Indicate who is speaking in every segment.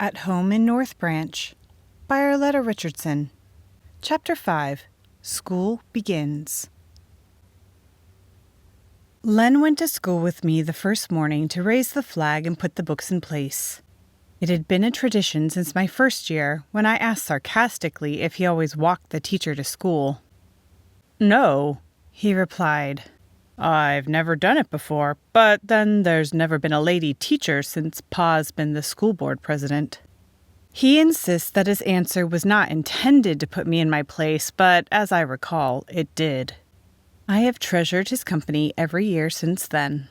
Speaker 1: At Home in North Branch by Arleta Richardson. Chapter 5. School Begins. Len went to school with me the first morning to raise the flag and put the books in place. It had been a tradition since my first year, when I asked sarcastically if he always walked the teacher to school. "No," he replied. "I've never done it before, but then there's never been a lady teacher since Pa's been the school board president." He insists that his answer was not intended to put me in my place, but as I recall, it did. I have treasured his company every year since then.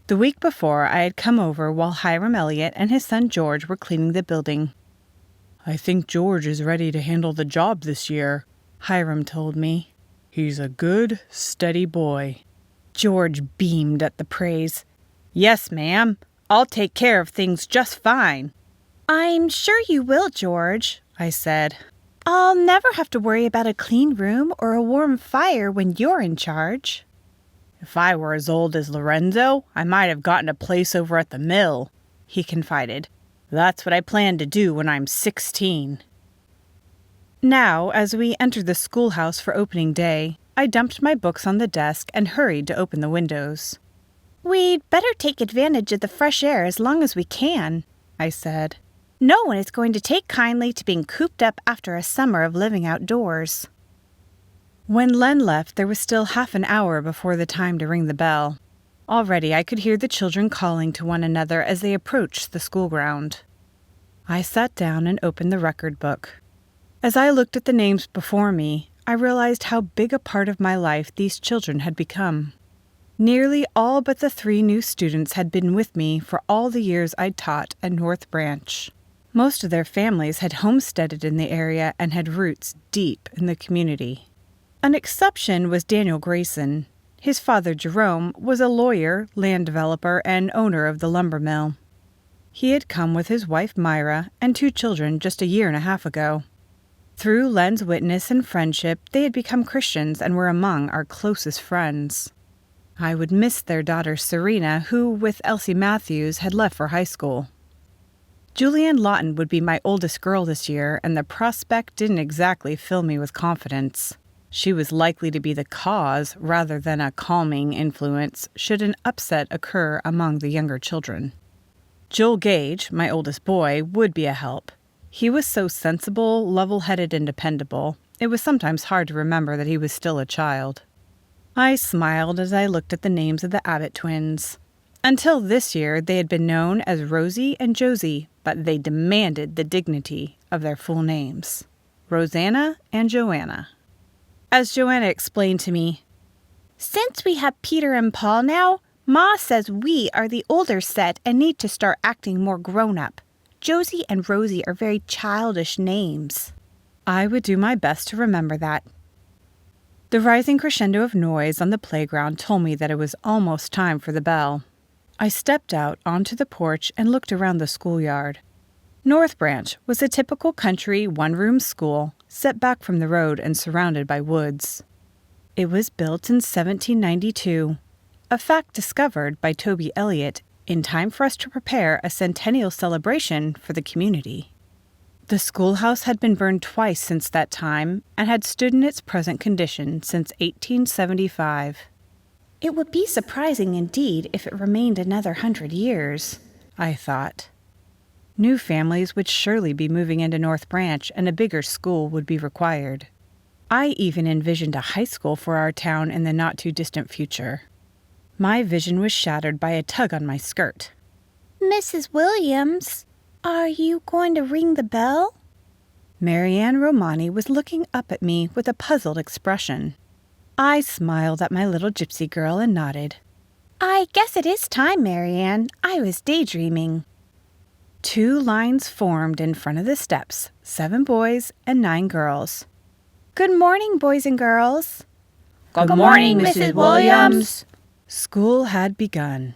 Speaker 1: The week before, I had come over while Hiram Elliott and his son George were cleaning the building. "I think George is ready to handle the job this year," Hiram told me. "He's a good, steady boy." George beamed at the praise. "Yes, ma'am. I'll take care of things just fine." "I'm sure you will, George," I said. "I'll never have to worry about a clean room or a warm fire when you're in charge." "If I were as old as Lorenzo, I might have gotten a place over at the mill," he confided. "That's what I plan to do when I'm 16. Now, as we entered the schoolhouse for opening day, I dumped my books on the desk and hurried to open the windows. "We'd better take advantage of the fresh air as long as we can," I said. "No one is going to take kindly to being cooped up after a summer of living outdoors." When Len left, there was still half an hour before the time to ring the bell. Already I could hear the children calling to one another as they approached the school ground. I sat down and opened the record book. As I looked at the names before me, I realized how big a part of my life these children had become. Nearly all but the 3 new students had been with me for all the years I'd taught at North Branch. Most of their families had homesteaded in the area and had roots deep in the community. An exception was Daniel Grayson. His father, Jerome, was a lawyer, land developer, and owner of the lumber mill. He had come with his wife, Myra, and 2 children just a year and a half ago. Through Len's witness and friendship, they had become Christians and were among our closest friends. I would miss their daughter Serena, who, with Elsie Matthews, had left for high school. Julianne Lawton would be my oldest girl this year, and the prospect didn't exactly fill me with confidence. She was likely to be the cause rather than a calming influence should an upset occur among the younger children. Joel Gage, my oldest boy, would be a help. He was so sensible, level-headed, and dependable, it was sometimes hard to remember that he was still a child. I smiled as I looked at the names of the Abbott Twins. Until this year, they had been known as Rosie and Josie, but they demanded the dignity of their full names. Rosanna and Joanna. As Joanna explained to me, "Since we have Peter and Paul now, Ma says we are the older set and need to start acting more grown-up. Josie and Rosie are very childish names." I would do my best to remember that. The rising crescendo of noise on the playground told me that it was almost time for the bell. I stepped out onto the porch and looked around the schoolyard. North Branch was a typical country one-room school set back from the road and surrounded by woods. It was built in 1792, a fact discovered by Toby Elliott in time for us to prepare a centennial celebration for the community. The schoolhouse had been burned twice since that time and had stood in its present condition since 1875. It would be surprising indeed if it remained another 100 years, I thought. New families would surely be moving into North Branch and a bigger school would be required. I even envisioned a high school for our town in the not-too-distant future. My vision was shattered by a tug on my skirt. "Mrs. Williams, are you going to ring the bell?" Marianne Romani was looking up at me with a puzzled expression. I smiled at my little gypsy girl and nodded. "I guess it is time, Marianne. I was daydreaming." 2 lines formed in front of the steps, 7 boys and 9 girls. "Good morning, boys and girls."
Speaker 2: Good morning, Mrs. Williams."
Speaker 1: School had begun.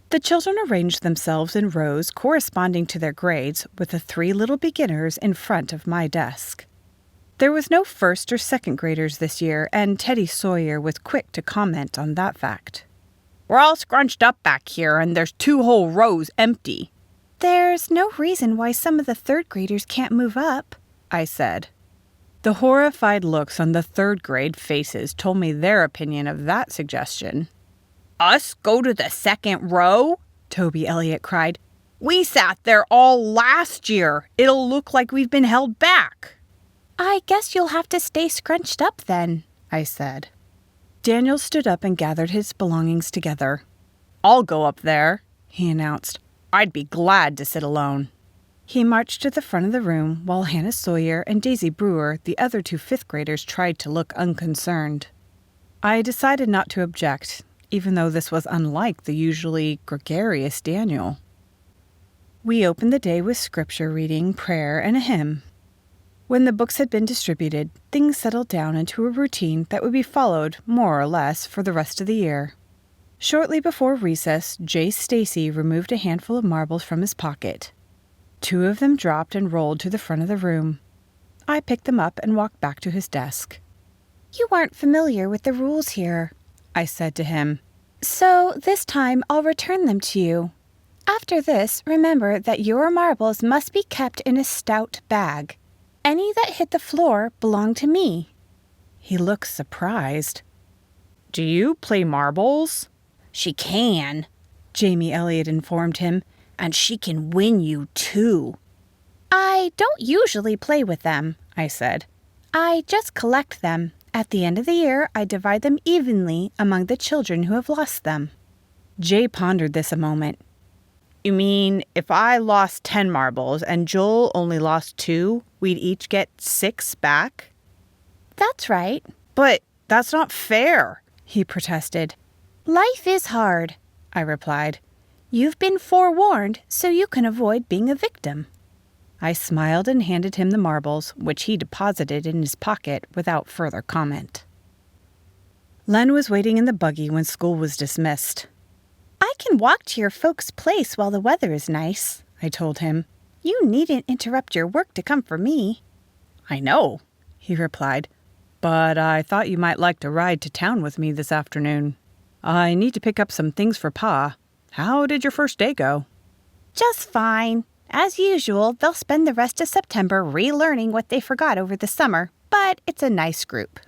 Speaker 1: The children arranged themselves in rows corresponding to their grades, with the 3 little beginners in front of my desk. There was no first or second graders this year, and Teddy Sawyer was quick to comment on that fact.
Speaker 2: "We're all scrunched up back here, and there's 2 whole rows empty."
Speaker 1: There's no reason why some of the third graders can't move up, I said. The horrified looks on the third grade faces told me their opinion of that suggestion.
Speaker 2: Us go to the second row? Toby Elliott cried. We sat there all last year. It'll look like we've been held back.
Speaker 1: I guess you'll have to stay scrunched up then, I said. Daniel stood up and gathered his belongings together.
Speaker 2: I'll go up there, he announced. I'd be glad to sit alone.
Speaker 1: He marched to the front of the room while Hannah Sawyer and Daisy Brewer, the other two fifth graders, tried to look unconcerned. I decided not to object, even though this was unlike the usually gregarious Daniel. We opened the day with scripture reading, prayer, and a hymn. When the books had been distributed, things settled down into a routine that would be followed, more or less, for the rest of the year. Shortly before recess, Jay Stacy removed a handful of marbles from his pocket. 2 of them dropped and rolled to the front of the room. I picked them up and walked back to his desk. You aren't familiar with the rules here, I said to him. So this time I'll return them to you. After this, remember that your marbles must be kept in a stout bag. Any that hit the floor belong to me. He looked surprised.
Speaker 2: Do you play marbles?
Speaker 3: She can,
Speaker 1: Jamie Elliott informed him,
Speaker 3: and she can win you too.
Speaker 1: I don't usually play with them, I said. I just collect them. At the end of the year, I divide them evenly among the children who have lost them. Jay pondered this a moment.
Speaker 2: You mean if I lost 10 marbles and Joel only lost 2, we'd each get 6 back?
Speaker 1: That's right.
Speaker 2: But that's not fair,
Speaker 1: he protested. Life is hard, I replied. You've been forewarned, so you can avoid being a victim. I smiled and handed him the marbles, which he deposited in his pocket without further comment. Len was waiting in the buggy when school was dismissed. I can walk to your folks' place while the weather is nice, I told him. You needn't interrupt your work to come for me.
Speaker 2: I know, he replied, but I thought you might like to ride to town with me this afternoon. I need to pick up some things for Pa. How did your first day go?
Speaker 1: Just fine. As usual, they'll spend the rest of September relearning what they forgot over the summer, but it's a nice group.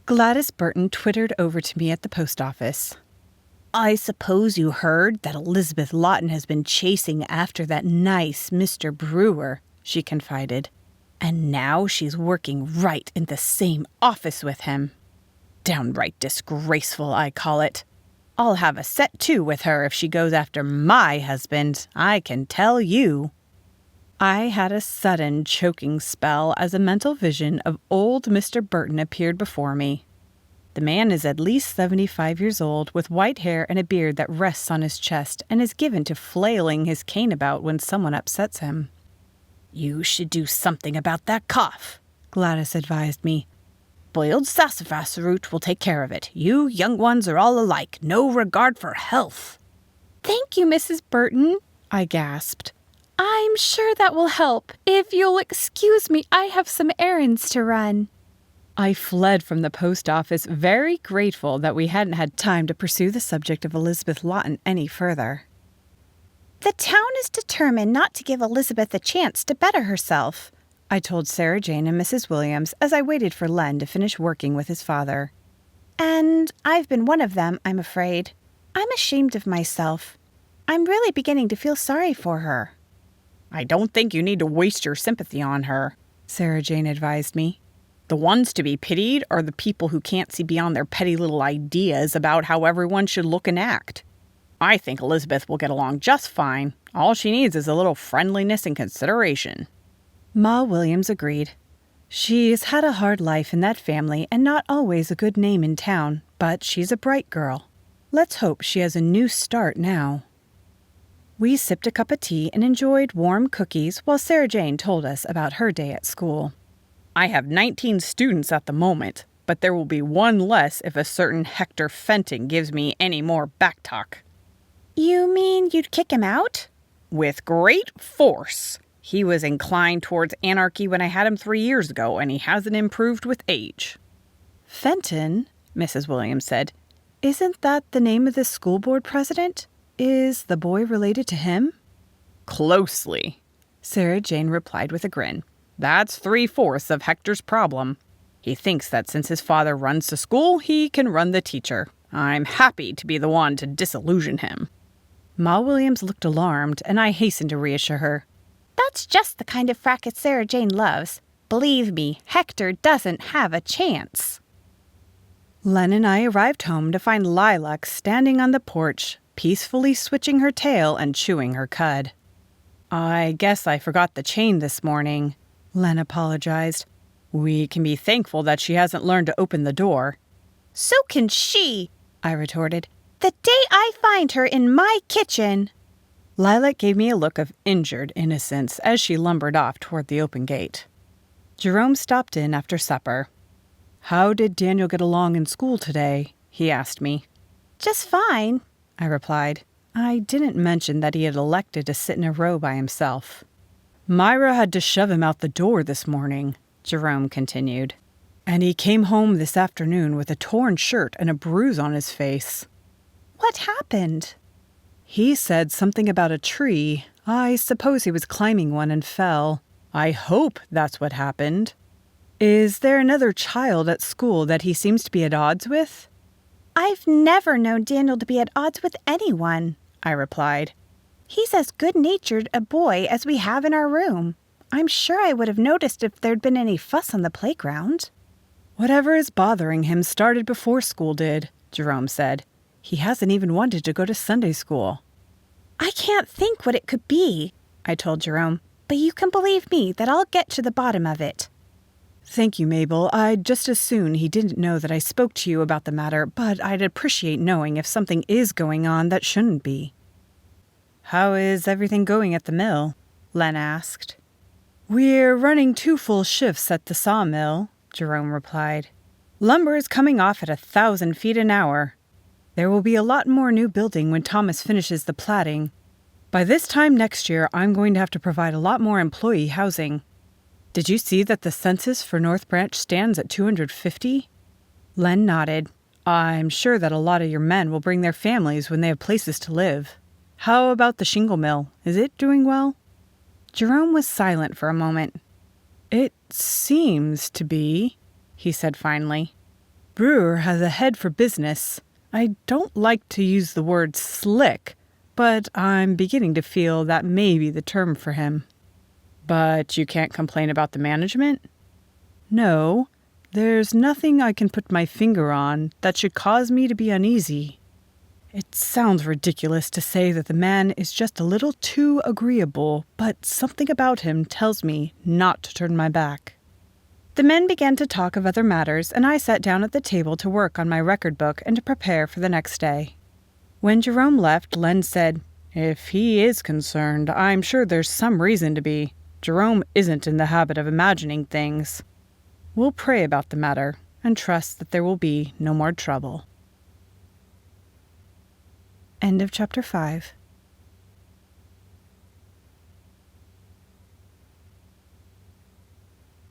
Speaker 1: Gladys Burton twittered over to me at the post office.
Speaker 3: I suppose you heard that Elizabeth Lawton has been chasing after that nice Mr. Brewer, she confided. And now she's working right in the same office with him. Downright disgraceful, I call it. I'll have a set to with her if she goes after my husband, I can tell you.
Speaker 1: I had a sudden choking spell as a mental vision of old Mr. Burton appeared before me. The man is at least 75 years old, with white hair and a beard that rests on his chest and is given to flailing his cane about when someone upsets him.
Speaker 3: You should do something about that cough,
Speaker 1: Gladys advised me.
Speaker 3: Boiled sassafras root will take care of it. You young ones are all alike, no regard for health.
Speaker 1: Thank you, Mrs. Burton, I gasped. I'm sure that will help. If you'll excuse me, I have some errands to run. I fled from the post office, very grateful that we hadn't had time to pursue the subject of Elizabeth Lawton any further. The town is determined not to give Elizabeth a chance to better herself, I told Sarah Jane and Mrs. Williams as I waited for Len to finish working with his father. And I've been one of them, I'm afraid. I'm ashamed of myself. I'm really beginning to feel sorry for her.
Speaker 2: I don't think you need to waste your sympathy on her,
Speaker 1: Sarah Jane advised me.
Speaker 2: The ones to be pitied are the people who can't see beyond their petty little ideas about how everyone should look and act. I think Elizabeth will get along just fine. All she needs is a little friendliness and consideration.
Speaker 1: Ma Williams agreed. She's had a hard life in that family and not always a good name in town, but she's a bright girl. Let's hope she has a new start now. We sipped a cup of tea and enjoyed warm cookies while Sarah Jane told us about her day at school.
Speaker 2: I have 19 students at the moment, but there will be one less if a certain Hector Fenton gives me any more backtalk.
Speaker 1: You mean you'd kick him out?
Speaker 2: With great force. He was inclined towards anarchy when I had him 3 years ago, and he hasn't improved with age.
Speaker 1: Fenton, Mrs. Williams said, isn't that the name of the school board president? Is the boy related to him?
Speaker 2: Closely, Sarah Jane replied with a grin. That's 3/4 of Hector's problem. He thinks that since his father runs the school, he can run the teacher. I'm happy to be the one to disillusion him.
Speaker 1: Ma Williams looked alarmed, and I hastened to reassure her.
Speaker 3: That's just the kind of fracas Sarah Jane loves. Believe me, Hector doesn't have a chance.
Speaker 1: Len and I arrived home to find Lilac standing on the porch, peacefully switching her tail and chewing her cud. I guess I forgot the chain this morning, Len apologized. We can be thankful that she hasn't learned to open the door.
Speaker 3: So can she, I retorted. The day I find her in my kitchen.
Speaker 1: Lilac gave me a look of injured innocence as she lumbered off toward the open gate. Jerome stopped in after supper. How did Daniel get along in school today? He asked me.
Speaker 3: Just fine,
Speaker 1: I replied. I didn't mention that he had elected to sit in a row by himself. Myra had to shove him out the door this morning, Jerome continued. And he came home this afternoon with a torn shirt and a bruise on his face.
Speaker 3: What happened?
Speaker 1: He said something about a tree. I suppose he was climbing one and fell. I hope that's what happened. Is there another child at school that he seems to be at odds with?
Speaker 3: I've never known Daniel to be at odds with anyone, I replied. He's as good-natured a boy as we have in our room. I'm sure I would have noticed if there'd been any fuss on the playground.
Speaker 1: Whatever is bothering him started before school did, Jerome said. He hasn't even wanted to go to Sunday school.
Speaker 3: I can't think what it could be, I told Jerome, but you can believe me that I'll get to the bottom of it.
Speaker 1: Thank you, Mabel. I'd just as soon he didn't know that I spoke to you about the matter, but I'd appreciate knowing if something is going on that shouldn't be. How is everything going at the mill? Len asked. We're running 2 full shifts at the sawmill, Jerome replied. Lumber is coming off at 1,000 feet an hour. There will be a lot more new building when Thomas finishes the platting. By this time next year, I'm going to have to provide a lot more employee housing. Did you see that the census for North Branch stands at 250? Len nodded. I'm sure that a lot of your men will bring their families when they have places to live. How about the shingle mill? Is it doing well? Jerome was silent for a moment. It seems to be, he said finally. Brewer has a head for business. I don't like to use the word slick, but I'm beginning to feel that may be the term for him. But you can't complain about the management? No, there's nothing I can put my finger on that should cause me to be uneasy. It sounds ridiculous to say that the man is just a little too agreeable, but something about him tells me not to turn my back. The men began to talk of other matters, and I sat down at the table to work on my record book and to prepare for the next day. When Jerome left, Len said, If he is concerned, I'm sure there's some reason to be. Jerome isn't in the habit of imagining things. We'll pray about the matter and trust that there will be no more trouble. End of chapter 5.